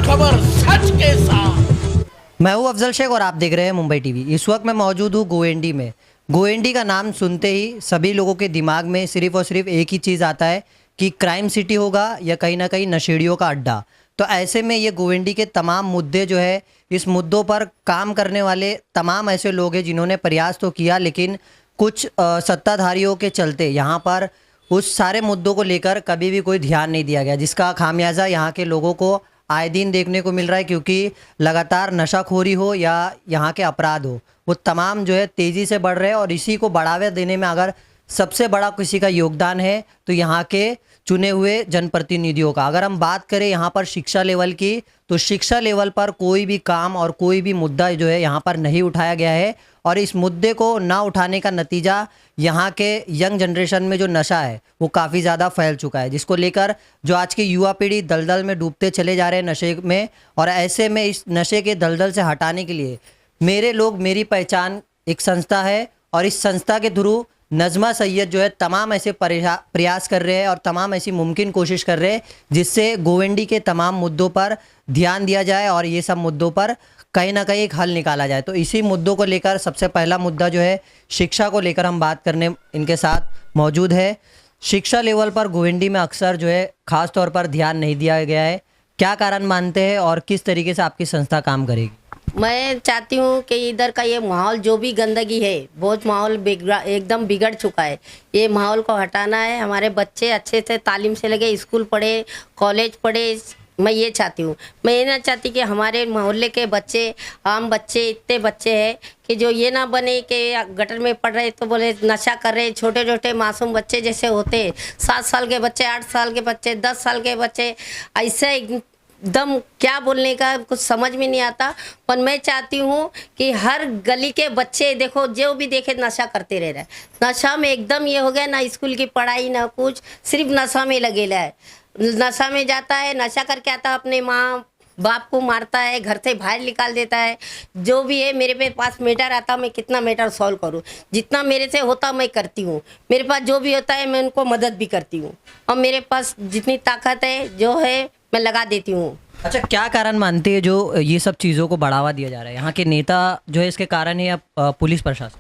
खबर सच के साथ। मैं हूं अफजल शेख और आप देख रहे हैं मुंबई टीवी। इस वक्त मैं मौजूद हूं गोएंडी में। गोएंडी का नाम सुनते ही सभी लोगों के दिमाग में सिर्फ और सिर्फ एक ही चीज़ आता है कि क्राइम सिटी होगा या कहीं ना कहीं नशेड़ियों का अड्डा। तो ऐसे में ये गोएंडी के तमाम मुद्दे जो है, इस मुद्दों पर काम करने वाले तमाम ऐसे लोग हैं जिन्होंने प्रयास तो किया, लेकिन कुछ सत्ताधारियों के चलते यहाँ पर उस सारे मुद्दों को लेकर कभी भी कोई ध्यान नहीं दिया गया, जिसका खामियाजा यहाँ के लोगों को आए दिन देखने को मिल रहा है। क्योंकि लगातार नशाखोरी हो या यहाँ के अपराध हो, वो तमाम जो है तेज़ी से बढ़ रहे हैं। और इसी को बढ़ावा देने में अगर सबसे बड़ा किसी का योगदान है तो यहाँ के चुने हुए जनप्रतिनिधियों का। अगर हम बात करें यहाँ पर शिक्षा लेवल की, तो शिक्षा लेवल पर कोई भी काम और कोई भी मुद्दा जो है यहाँ पर नहीं उठाया गया है। और इस मुद्दे को ना उठाने का नतीजा यहाँ के यंग जनरेशन में जो नशा है वो काफ़ी ज़्यादा फैल चुका है, जिसको लेकर जो आज की युवा पीढ़ी दलदल में डूबते चले जा रहे हैं नशे में। और ऐसे में इस नशे के दलदल से हटाने के लिए मेरे लोग मेरी पहचान एक संस्था है, और इस संस्था के थ्रू नज़मा सैयद जो है तमाम ऐसे प्रयास कर रहे हैं और तमाम ऐसी मुमकिन कोशिश कर रहे हैं जिससे गोवेंडी के तमाम मुद्दों पर ध्यान दिया जाए और ये सब मुद्दों पर कहीं ना कहीं एक हल निकाला जाए। तो इसी मुद्दों को लेकर सबसे पहला मुद्दा जो है शिक्षा को लेकर हम बात करने इनके साथ मौजूद है। शिक्षा लेवल पर गोवेंडी में अक्सर जो है ख़ास तौर पर ध्यान नहीं दिया गया है, क्या कारण मानते हैं और किस तरीके से आपकी संस्था काम करेगी? मैं चाहती हूँ कि इधर का ये माहौल जो भी गंदगी है, बहुत माहौल एकदम बिगड़ चुका है, ये माहौल को हटाना है। हमारे बच्चे अच्छे से तालीम से लगे, स्कूल पढ़े, कॉलेज पढ़े। मैं ये चाहती हूँ। मैं ये ना चाहती कि हमारे मोहल्ले के बच्चे, आम बच्चे, इतने बच्चे हैं कि जो ये ना बने कि गटर में पढ़ रहे तो बोले नशा कर रहे। छोटे छोटे मासूम बच्चे जैसे होते, 7 साल के बच्चे, 8 साल के बच्चे, 10 साल के बच्चे, ऐसे एकदम क्या बोलने का कुछ समझ में नहीं आता। पर मैं चाहती हूँ कि हर गली के बच्चे देखो, जो भी देखे नशा करते रह रहे हैं। नशा में एकदम ये हो गया, ना स्कूल की पढ़ाई ना कुछ, सिर्फ नशा में लगेला है। नशा में जाता है, नशा करके आता है, अपने माँ बाप को मारता है, घर से बाहर निकाल देता है। जो भी है मेरे पास मैटर आता, मैं कितना मैटर सॉल्व करूँ, जितना मेरे से होता मैं करती हूँ। मेरे पास जो भी होता है मैं उनको मदद भी करती हूँ, और मेरे पास जितनी ताकत है जो है मैं लगा देती हूँ। अच्छा, क्या कारण मानते हैं जो ये सब चीज़ों को बढ़ावा दिया जा रहा है? यहाँ के नेता जो है इसके कारण है या पुलिस प्रशासन?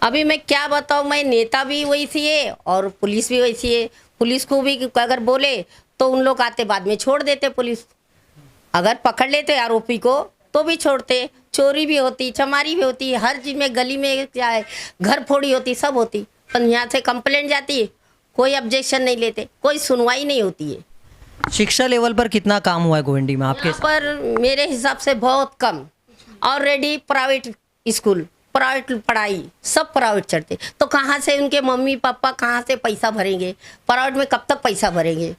अभी मैं क्या बताऊँ, मैं नेता भी वैसी है और पुलिस भी वैसी है। पुलिस को भी अगर बोले तो उन लोग आते बाद में छोड़ देते। पुलिस अगर पकड़ लेते आरोपी को तो भी छोड़ते। चोरी भी होती, चमारी भी होती, हर चीज़ में, गली में क्या है, घर फोड़ी होती, सब होती। पर यहाँ से कंप्लेंट जाती है, कोई ऑब्जेक्शन नहीं लेते, कोई सुनवाई नहीं होती है। शिक्षा लेवल पर कितना काम हुआ है गोविंडी में आपके? यहाँ पर मेरे हिसाब से बहुत कम। ऑलरेडी प्राइवेट स्कूल, प्राइवेट पढ़ाई, सब प्राइवेट चढ़ते, तो कहाँ से उनके मम्मी पापा कहाँ से पैसा भरेंगे? प्राइवेट में कब तक पैसा भरेंगे?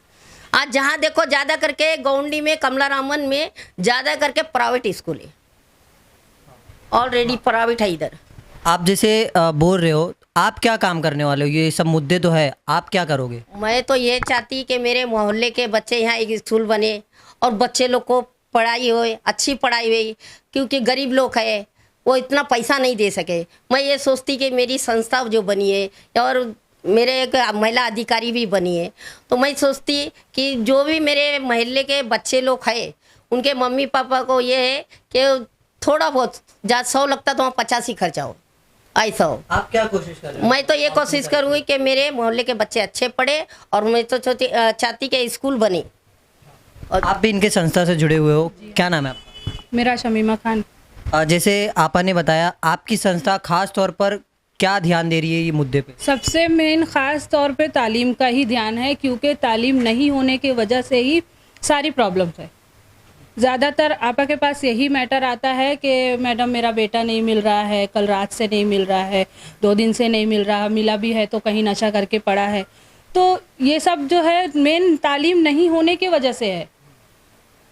आज जहाँ देखो ज़्यादा करके गोंडी में, कमला रामन में ज़्यादा करके प्राइवेट स्कूल है, ऑलरेडी प्राइवेट है इधर। आप जैसे बोल रहे हो, आप क्या काम करने वाले हो? ये सब मुद्दे तो है, आप क्या करोगे? मैं तो ये चाहती कि मेरे मोहल्ले के बच्चे यहाँ एक स्कूल बने और बच्चे लोग को पढ़ाई हो, अच्छी पढ़ाई हुई, क्योंकि गरीब लोग है वो इतना पैसा नहीं दे सके। मैं ये सोचती कि मेरी संस्था जो बनी है और मेरे एक महिला अधिकारी भी बनी है, तो मैं सोचती कि जो भी मेरे मोहल्ले के बच्चे लोग हैं उनके मम्मी पापा को ये है कि थोड़ा बहुत, जहाँ 100 लगता तो वहाँ 50 ही खर्चा हो, ऐसा हो। आप क्या कोशिश कर रहे हो? मैं तो ये कोशिश करूँगी कि मेरे मोहल्ले के बच्चे अच्छे पढ़े, और मैं तो चाहती कि स्कूल बने। और आप भी इनके संस्था से जुड़े हुए हो, क्या नाम है आपका? मेरा शमीमा खान। जैसे आपा ने बताया, आपकी संस्था खास तौर पर क्या ध्यान दे रही है ये मुद्दे पे? सबसे मेन ख़ास तौर पे तालीम का ही ध्यान है, क्योंकि तालीम नहीं होने की वजह से ही सारी प्रॉब्लम्स है। ज़्यादातर आपा के पास यही मैटर आता है कि मैडम मेरा बेटा नहीं मिल रहा है, कल रात से नहीं मिल रहा है, 2 दिन से नहीं मिल रहा, मिला भी है तो कहीं नशा करके पड़ा है। तो ये सब जो है मेन तालीम नहीं होने की वजह से है।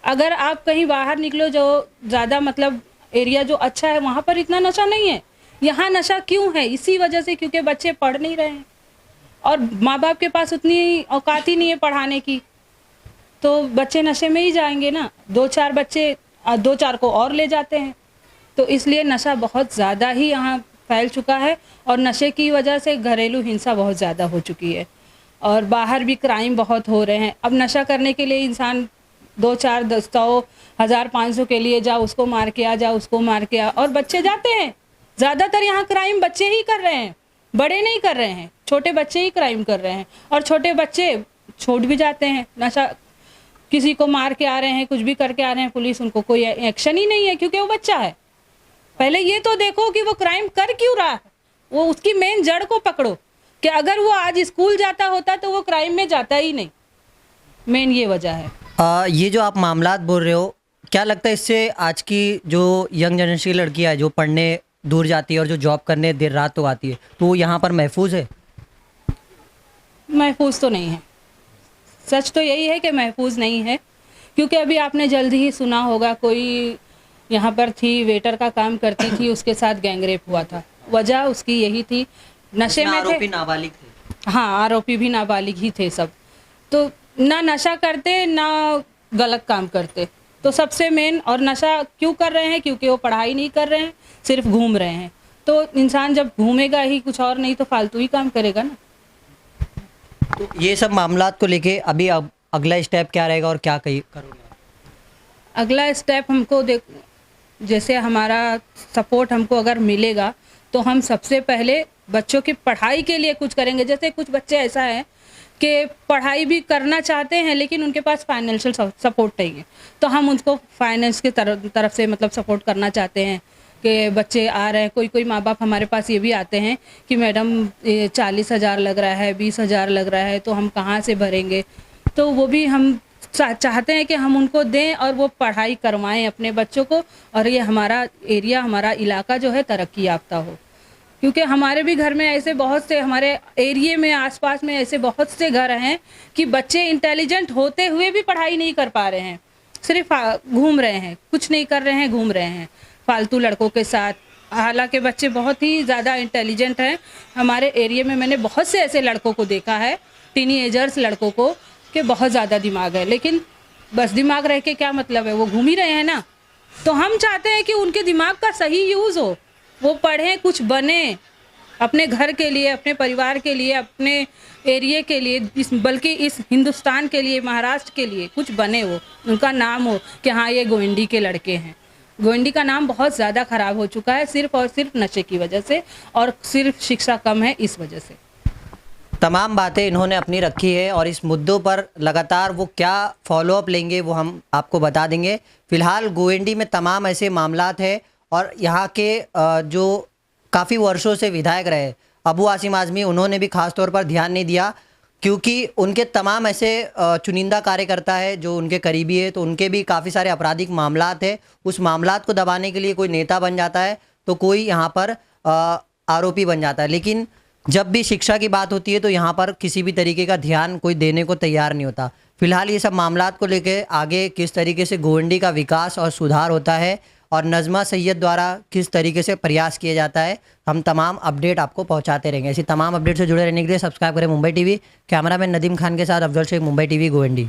अगर आप कहीं बाहर निकलो जो ज़्यादा मतलब एरिया जो अच्छा है, वहाँ पर इतना नशा नहीं है। यहाँ नशा क्यों है? इसी वजह से, क्योंकि बच्चे पढ़ नहीं रहे हैं और माँ बाप के पास उतनी औकात ही नहीं है पढ़ाने की, तो बच्चे नशे में ही जाएंगे ना। 2-4 बच्चे 2-4 को और ले जाते हैं, तो इसलिए नशा बहुत ज़्यादा ही यहाँ फैल चुका है। और नशे की वजह से घरेलू हिंसा बहुत ज़्यादा हो चुकी है, और बाहर भी क्राइम बहुत हो रहे हैं। अब नशा करने के लिए इंसान 2-4 100 1,000-500 के लिए जा उसको मार के आ, जा उसको मार के आ, और बच्चे जाते हैं। ज़्यादातर यहाँ क्राइम बच्चे ही कर रहे हैं, बड़े नहीं कर रहे हैं, छोटे बच्चे ही क्राइम कर रहे हैं। और छोटे बच्चे छोड़ भी जाते हैं, नशा किसी को मार के आ रहे हैं, कुछ भी करके आ रहे हैं, पुलिस उनको कोई एक्शन ही नहीं है क्योंकि वो बच्चा है। पहले ये तो देखो कि वो क्राइम कर क्यों रहा है, वो उसकी मेन जड़ को पकड़ो कि अगर वो आज स्कूल जाता होता तो वो क्राइम में जाता ही नहीं। मेन ये वजह है। ये जो आप मामलात बोल रहे हो, क्या लगता है इससे आज की जो यंग जनरेशन की लड़कियां है जो पढ़ने दूर जाती है और जो जॉब करने देर रात तो आती है, तो वो यहाँ पर महफूज है? महफूज तो नहीं है, सच तो यही है कि महफूज नहीं है। क्योंकि अभी आपने जल्दी ही सुना होगा, कोई यहाँ पर थी, वेटर का काम करती थी, उसके साथ गैंगरेप हुआ था। वजह उसकी यही थी, नशे में आरोपी थे। नाबालिग थे। हाँ, आरोपी भी नाबालिग ही थे सब। तो ना नशा करते ना गलत काम करते, तो सबसे मेन। और नशा क्यों कर रहे हैं? क्योंकि वो पढ़ाई नहीं कर रहे हैं, सिर्फ घूम रहे हैं। तो इंसान जब घूमेगा ही, कुछ और नहीं तो फालतू ही काम करेगा ना। तो ये सब मामलात को लेके अभी अगला स्टेप क्या रहेगा और क्या करोगे? अगला स्टेप हमको जैसे हमारा सपोर्ट हमको अगर मिलेगा तो हम सबसे पहले बच्चों की पढ़ाई के लिए कुछ करेंगे। जैसे कुछ बच्चे ऐसा है कि पढ़ाई भी करना चाहते हैं लेकिन उनके पास फाइनेंशियल सपोर्ट नहीं है, तो हम उनको फाइनेंस की तरफ से मतलब सपोर्ट करना चाहते हैं कि बच्चे आ रहे हैं। कोई माँ बाप हमारे पास ये भी आते हैं कि मैडम 40,000 लग रहा है, 20,000 लग रहा है, तो हम कहाँ से भरेंगे। तो वो भी हम चाहते हैं कि हम उनको दें और वो पढ़ाई करवाएं अपने बच्चों को, और ये हमारा एरिया, हमारा इलाका जो है तरक्की याफ्ता हो। क्योंकि हमारे भी घर में ऐसे बहुत से, हमारे एरिए में आसपास में ऐसे बहुत से घर हैं कि बच्चे इंटेलिजेंट होते हुए भी पढ़ाई नहीं कर पा रहे हैं, सिर्फ घूम रहे हैं, कुछ नहीं कर रहे हैं, घूम रहे हैं फालतू लड़कों के साथ। हालांकि बच्चे बहुत ही ज़्यादा इंटेलिजेंट हैं। हमारे एरिया में मैंने बहुत से ऐसे लड़कों को देखा है, टीनेजर्स लड़कों को, कि बहुत ज़्यादा दिमाग है, लेकिन बस दिमाग रह के क्या मतलब है, वो घूम ही रहे हैं ना। तो हम चाहते हैं कि उनके दिमाग का सही यूज़ हो, वो पढ़ें, कुछ बने अपने घर के लिए, अपने परिवार के लिए, अपने एरिया के लिए, बल्कि इस हिंदुस्तान के लिए, महाराष्ट्र के लिए कुछ बने, वो उनका नाम हो कि हाँ ये गोविंदी के लड़के हैं। गोविंदी का नाम बहुत ज़्यादा ख़राब हो चुका है सिर्फ और सिर्फ नशे की वजह से, और सिर्फ शिक्षा कम है इस वजह से। तमाम बातें इन्होंने अपनी रखी है और इस मुद्दों पर लगातार वो क्या फॉलोअप लेंगे वो हम आपको बता देंगे। फिलहाल गोविंदी में तमाम ऐसे मामलात है और यहाँ के जो काफ़ी वर्षों से विधायक रहे अबू आसिम आज़मी, उन्होंने भी खास तौर पर ध्यान नहीं दिया, क्योंकि उनके तमाम ऐसे चुनिंदा कार्यकर्ता है जो उनके करीबी है, तो उनके भी काफ़ी सारे आपराधिक मामलात है। उस मामलात को दबाने के लिए कोई नेता बन जाता है तो कोई यहाँ पर आरोपी बन जाता है, लेकिन जब भी शिक्षा की बात होती है तो यहाँ पर किसी भी तरीके का ध्यान कोई देने को तैयार नहीं होता। फिलहाल ये सब मामलात को लेकर आगे किस तरीके से गोविंदी का विकास और सुधार होता है और नज़मा सैयद द्वारा किस तरीके से प्रयास किया जाता है, हम तमाम अपडेट आपको पहुंचाते रहेंगे। ऐसी तमाम अपडेट से जुड़े रहने के लिए सब्सक्राइब करें मुंबई टीवी। कैमरामैन नदीम खान के साथ अफजल शेख, मुंबई टीवी, गोविंदी।